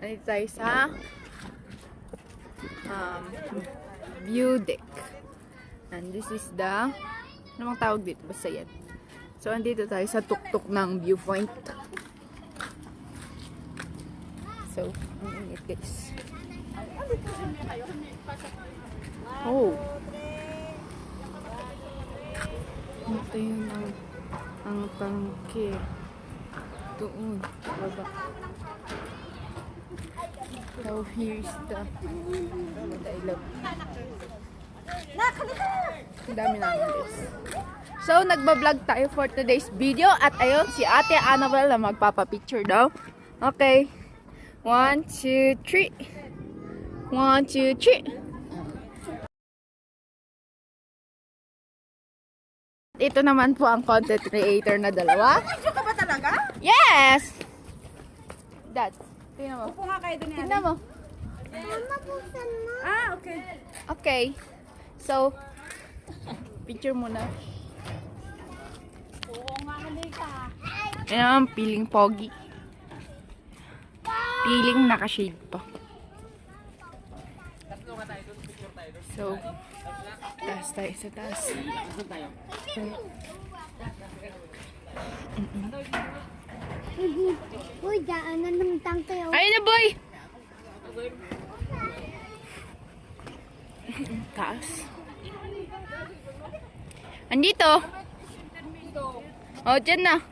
Nandito tayo sa view deck. And this is the, ano bang tawag dito? Basta yan. So, andito tayo sa tuktok ng viewpoint. So, ang init guys. Oh! Ito yun ang tangke. Doon, baba. So, here's the dialogue. Ang dami namin guys. So, nagbablog tayo for today's video. At ayun, si Ate Annabelle na magpapapicture daw. Okay. 1, 2, 3. 1, 2, 3. Ito naman po ang content creator na dalawa. Video ka ba talaga? Yes! Dad, tingnan mo. Upo nga kayo dun yan. Tingnan mo. Ah, okay. Okay. So, picture muna. Oo nga, halika. Ayan, feeling pogi. Feeling naka-shade pa. So, taas tayo sa taas. Uy, daanan ng tangke. Ayun na boy! Taas. Andito. Oh, dyan na.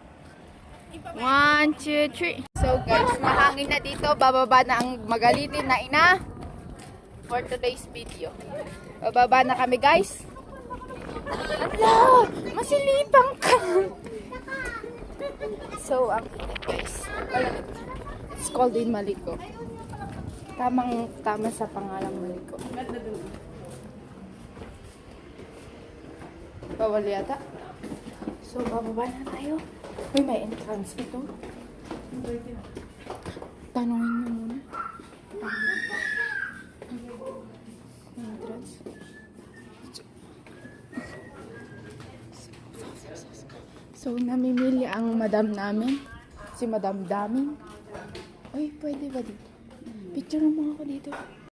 1, 2, 3. So guys, mahangin na dito. Bababa na ang magalitin na ina for today's video. Bababa na kami guys. Ala! Masilipang ka! So, ang init guys. It's called in Maliko. Tama sa pangalang Maliko. Bawal yata. So, bababa na tayo. Uy, may entrance ito. Tanungin nyo muna. Entrance. So, namimili ang madam namin. Si Madam Daming. Uy, pwede ba dito? Picture mo ako dito.